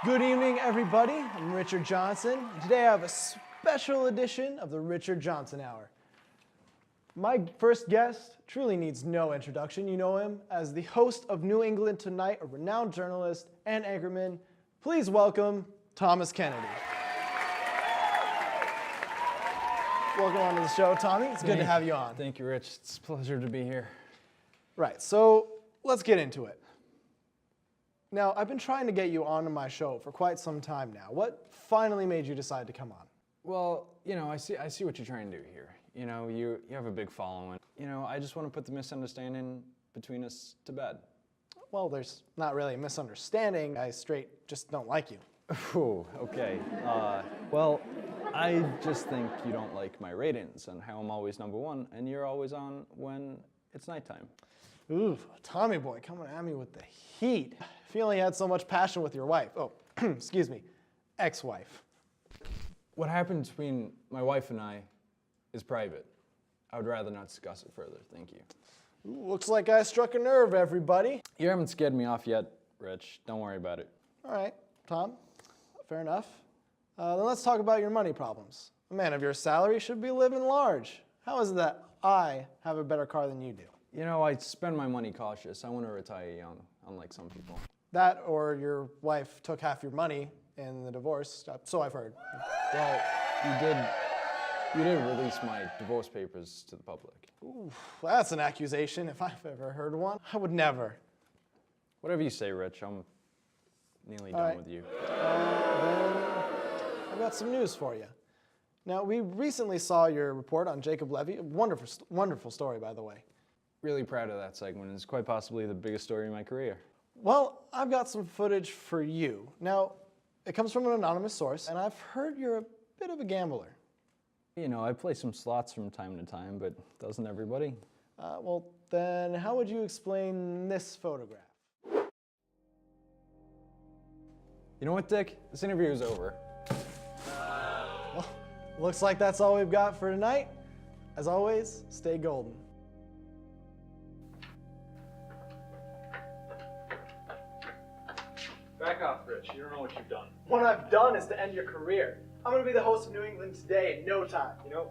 Good evening, everybody. I'm Richard Johnson, and today I have a special edition of the Richard Johnson Hour. My first guest truly needs no introduction. You know him as the host of New England Tonight, a renowned journalist and anchorman. Please welcome Thomas Kennedy. Welcome onto the show, Tommy. It's good to have you on. Thank you, Rich. It's a pleasure to be here. Right, so let's get into it. Now, I've been trying to get you onto my show for quite some time now. What finally made you decide to come on? Well, I see what you're trying to do here. You have a big following. I just want to put the misunderstanding between us to bed. Well, there's not really a misunderstanding. I straight just don't like you. Ooh, okay. Well, I just think you don't like my ratings and how I'm always number one and you're always on when it's nighttime. Ooh, Tommy boy coming at me with the heat. If you only had so much passion with your wife. Oh, excuse me, ex-wife. What happened between my wife and I is private. I would rather not discuss it further, thank you. Ooh, looks like I struck a nerve, everybody. You haven't scared me off yet, Rich. Don't worry about it. All right, Tom, fair enough. Then let's talk about your money problems. A man of your salary should be living large. How is it that I have a better car than you do? I spend my money cautious. I want to retire young, unlike some people. That or your wife took half your money in the divorce, so I've heard. Well, you did release my divorce papers to the public. Ooh, that's an accusation if I've ever heard one. I would never. Whatever you say, Rich. I'm nearly done with you. Then I've got some news for you. Now, we recently saw your report on Jacob Levy. A wonderful story, by the way. Really proud of that segment. It's quite possibly the biggest story in my career. Well, I've got some footage for you. Now, it comes from an anonymous source, and I've heard you're a bit of a gambler. I play some slots from time to time, but doesn't everybody? Well, then how would you explain this photograph? You know what, Dick? This interview is over. Well, looks like that's all we've got for tonight. As always, stay golden. Back off, Rich. You don't know what you've done. What I've done is to end your career. I'm going to be the host of New England Today in no time. I don't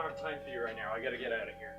have time for you right now. I gotta get out of here.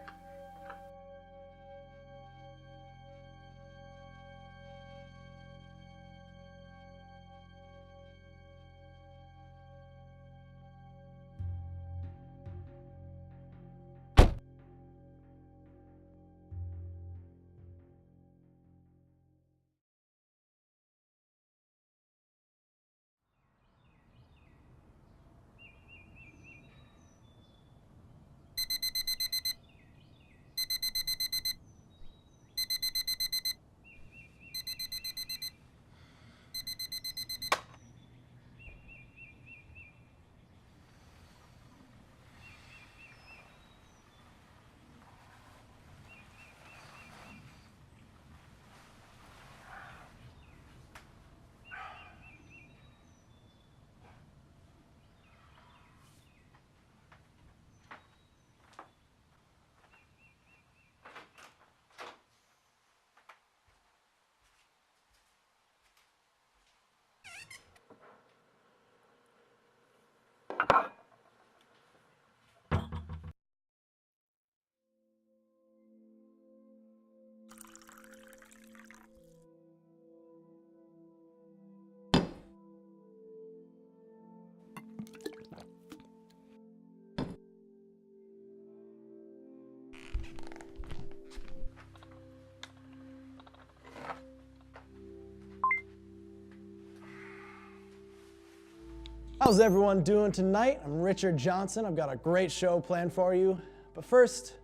How's everyone doing tonight? I'm Richard Johnson. I've got a great show planned for you. But first,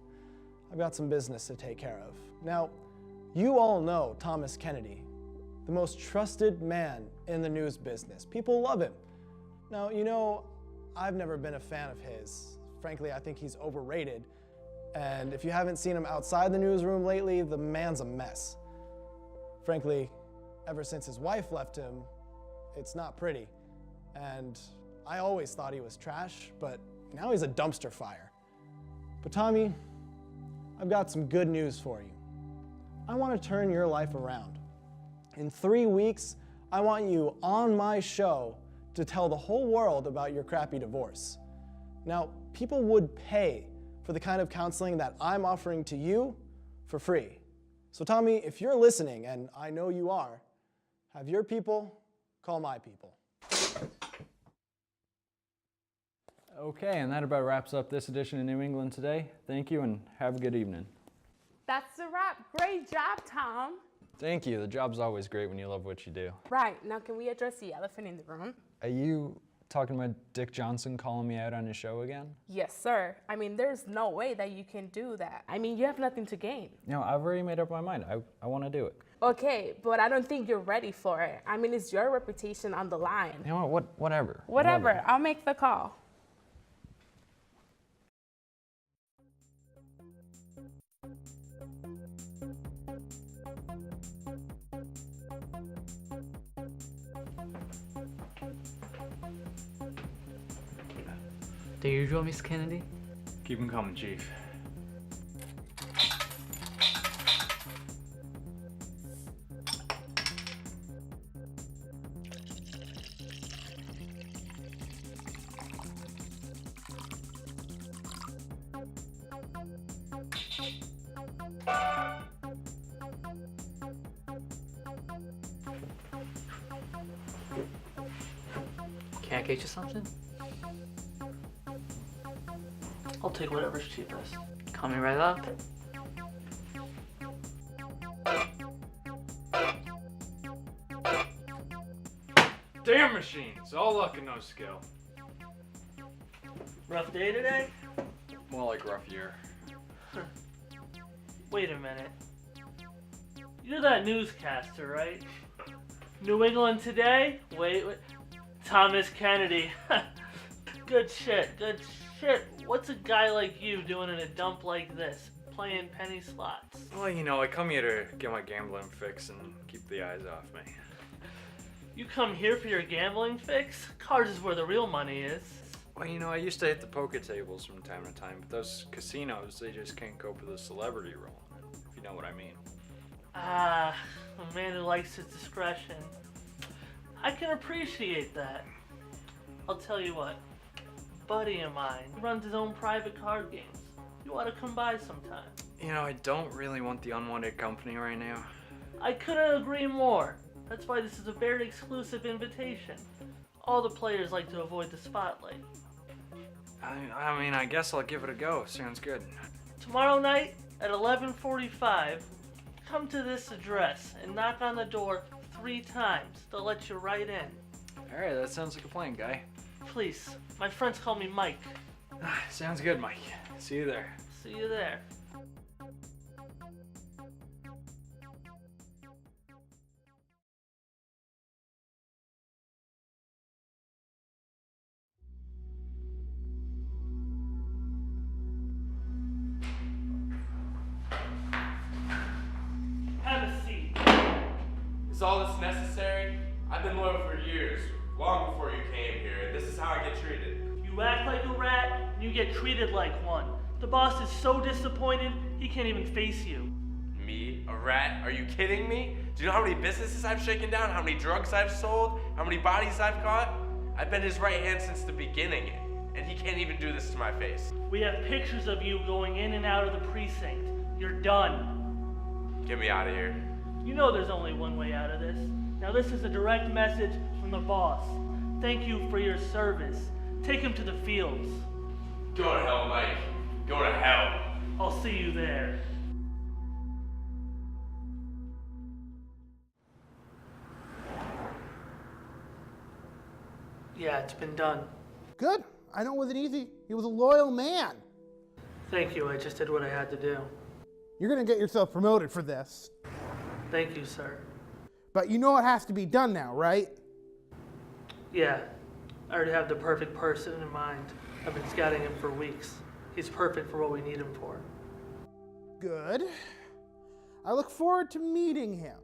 I've got some business to take care of. Now, you all know Thomas Kennedy, the most trusted man in the news business. People love him. Now, I've never been a fan of his. Frankly, I think he's overrated. And if you haven't seen him outside the newsroom lately, the man's a mess. Frankly, ever since his wife left him, it's not pretty. And I always thought he was trash, but now he's a dumpster fire. But Tommy, I've got some good news for you. I want to turn your life around. In 3 weeks, I want you on my show to tell the whole world about your crappy divorce. Now, people would pay for the kind of counseling that I'm offering to you for free. So Tommy, if you're listening, and I know you are, have your people call my people. Okay, and that about wraps up this edition of New England Today. Thank you and have a good evening. That's a wrap. Great job, Tom. Thank you. The job's always great when you love what you do. Right, now can we address the elephant in the room? Are you talking about Dick Johnson calling me out on his show again? Yes, sir. I mean, there's no way that you can do that. I mean, you have nothing to gain. No, I've already made up my mind. I want to do it. Okay, but I don't think you're ready for it. I mean, it's your reputation on the line. You know what? Whatever. Whatever. I'll make the call. The usual, Miss Kennedy? Keep them coming, Chief. Can I get you something? I'll take whatever's cheapest. Coming right up. Damn machines! All luck and no skill. Rough day today? More like rough year. Wait a minute. You're that newscaster, right? New England Today? Wait. Thomas Kennedy. Good shit, good shit. What's a guy like you doing in a dump like this? Playing penny slots? Well, you know, I come here to get my gambling fix and keep the eyes off me. You come here for your gambling fix? Cards is where the real money is. Well, you know, I used to hit the poker tables from time to time, but those casinos, they just can't cope with a celebrity role, if you know what I mean. Ah, a man who likes his discretion. I can appreciate that. I'll tell you what. A buddy of mine runs his own private card games. You ought to come by sometime. You know, I don't really want the unwanted company right now. I couldn't agree more. That's why this is a very exclusive invitation. All the players like to avoid the spotlight. I mean, I guess I'll give it a go. Sounds good. Tomorrow night at 11:45, come to this address and knock on the door 3 times. They'll let you right in. Alright, that sounds like a plan, guy. Please, my friends call me Mike. Sounds good, Mike. See you there. See you there. Have a seat. Is all this necessary? I've been loyal for years, long before you came here. This is how I get treated. You act like a rat, and you get treated like one. The boss is so disappointed, he can't even face you. Me? A rat? Are you kidding me? Do you know how many businesses I've shaken down? How many drugs I've sold? How many bodies I've caught? I've been his right hand since the beginning, and he can't even do this to my face. We have pictures of you going in and out of the precinct. You're done. Get me out of here. You know there's only one way out of this. Now this is a direct message from the boss. Thank you for your service. Take him to the fields. Go to hell, Mike. Go to hell. I'll see you there. Yeah, it's been done. Good. I know it wasn't easy. He was a loyal man. Thank you, I just did what I had to do. You're going to get yourself promoted for this. Thank you, sir. But you know it has to be done now, right? Yeah, I already have the perfect person in mind. I've been scouting him for weeks. He's perfect for what we need him for. Good. I look forward to meeting him.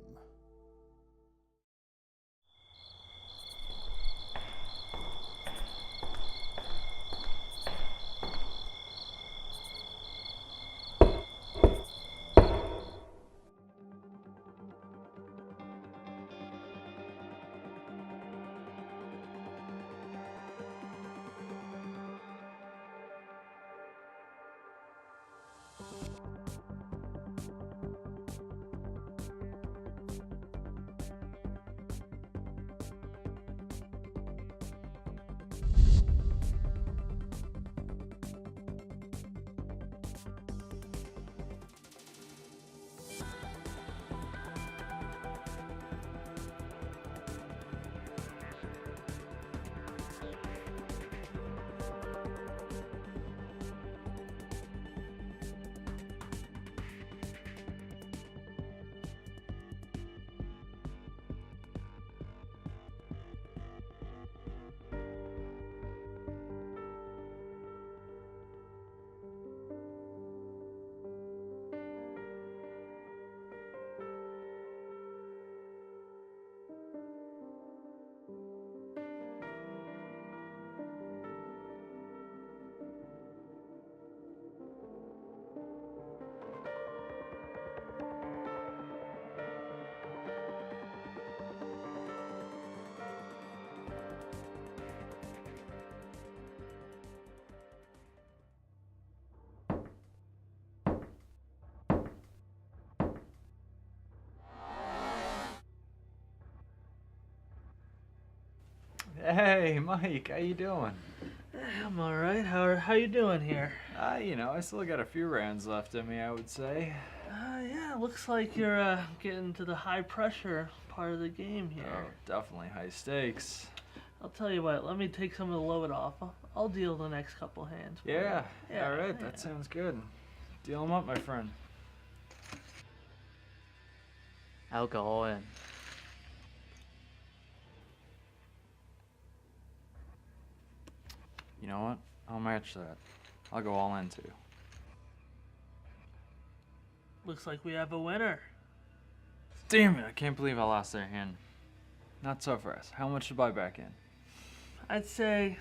Hey, Mike, how you doing? I'm all right. How you doing here? I still got a few rounds left in me, I would say. Yeah, looks like you're getting to the high pressure part of the game here. Oh, definitely high stakes. I'll tell you what. Let me take some of the load off. I'll deal the next couple hands. for you. Yeah, Yeah, all right, yeah. that sounds good. Deal 'em up, my friend. I'll go all in. You know what? I'll match that. I'll go all in too. Looks like we have a winner. Damn it, I can't believe I lost that hand. Not so fast. How much to buy back in? I'd say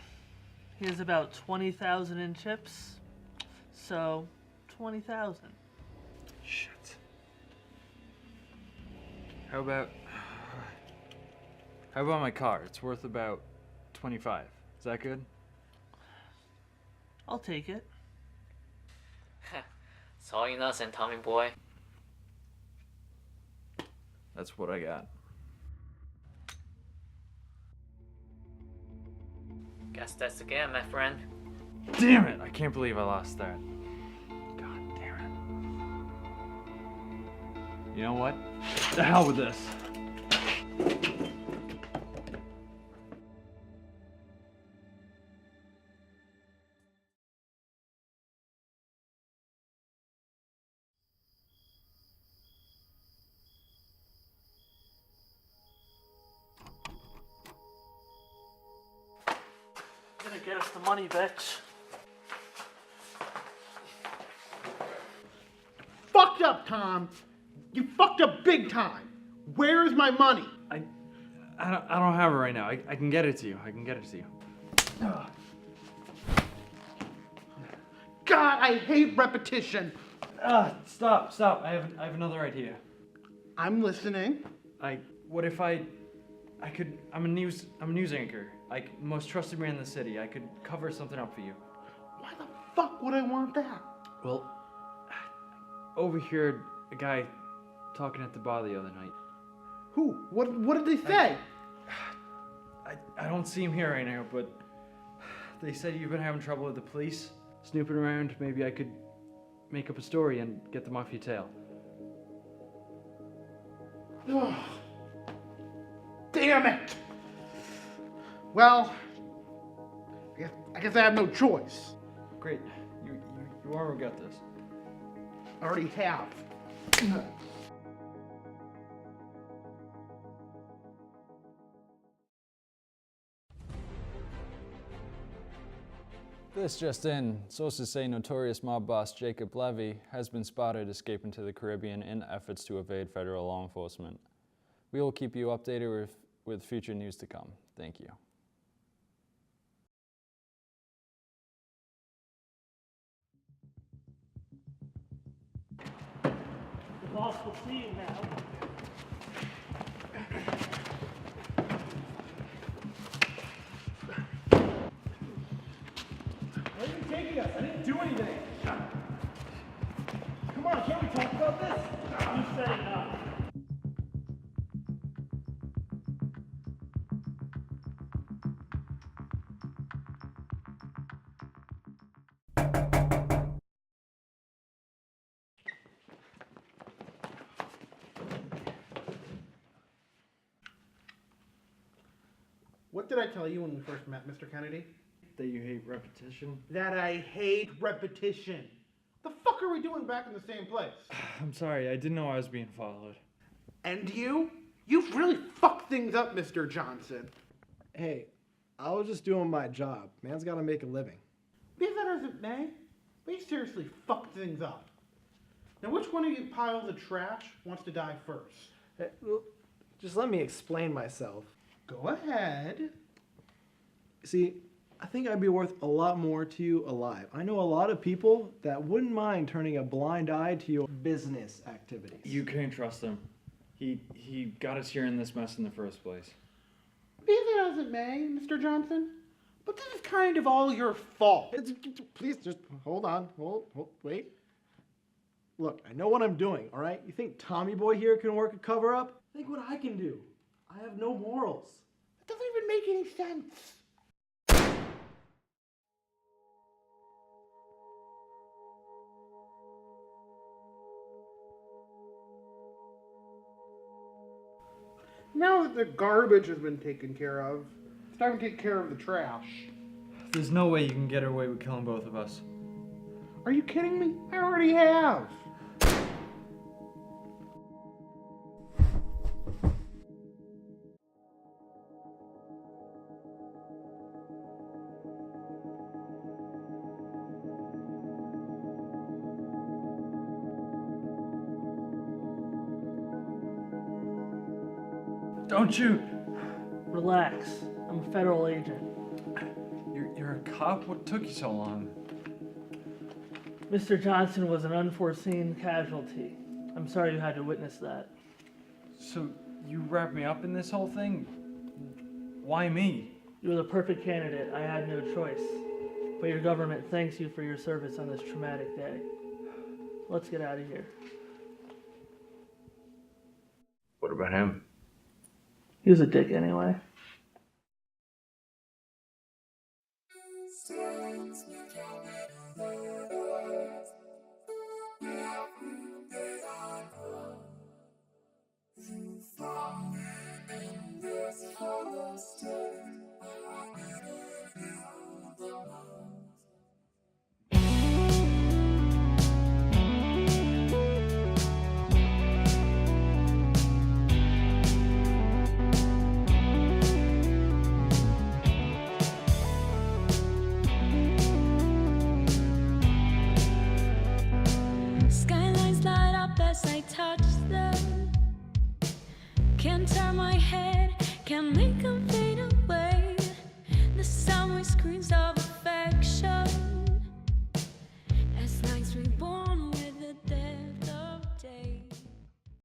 he has about 20,000 in chips. So, 20,000. Shit. How about my car? It's worth about 25. Is that good? I'll take it. It's all you nothing, Tommy boy. That's what I got. Guess that's the game, my friend. Damn it! I can't believe I lost that. God damn it. You know what? The hell with this. Gonna get us the money, bitch. Fucked up, Tom. You fucked up big time. Where is my money? I don't have it right now. I can get it to you. I can get it to you. God, I hate repetition. Stop. I have another idea. I'm listening. What if I'm a news anchor. Like, most trusted man in the city. I could cover something up for you. Why the fuck would I want that? Well, overheard a guy talking at the bar the other night. Who? What did they say? I don't see him here right now, but they said you've been having trouble with the police, snooping around. Maybe I could make up a story and get them off your tail. Damn it! Well, I guess I have no choice. Great. You won't regret this. I already have. This just in, sources say notorious mob boss Jacob Levy has been spotted escaping to the Caribbean in efforts to evade federal law enforcement. We will keep you updated with future news to come. Thank you. The boss will see you now. Where are you taking us? I didn't do anything. Come on, can't we talk about this? You said enough. What did I tell you when we first met, Mr. Kennedy? That you hate repetition? That I hate repetition. The fuck are we doing back in the same place? I'm sorry, I didn't know I was being followed. And you? You've really fucked things up, Mr. Johnson. Hey, I was just doing my job. Man's gotta make a living. Be that as it may, we seriously fucked things up. Now, which one of you piles of trash wants to die first? Hey, well, just let me explain myself. Go ahead. See, I think I'd be worth a lot more to you alive. I know a lot of people that wouldn't mind turning a blind eye to your business activities. You can't trust him. He got us here in this mess in the first place. Be that as it may, Mr. Johnson, but this is kind of all your fault. Please just hold on. Wait. Look, I know what I'm doing, all right? You think Tommy Boy here can work a cover-up? Think what I can do. I have no morals. It doesn't even make any sense. Now that the garbage has been taken care of, it's time to take care of the trash. There's no way you can get away with killing both of us. Are you kidding me? I already have. Don't shoot! Relax. I'm a federal agent. You're a cop? What took you so long? Mr. Johnson was an unforeseen casualty. I'm sorry you had to witness that. So you wrapped me up in this whole thing? Why me? You were the perfect candidate. I had no choice. But your government thanks you for your service on this traumatic day. Let's get out of here. What about him? He was a dick anyway. Skylines light up as I touch them. Can't turn my head, can't make them fade away. The summer screens of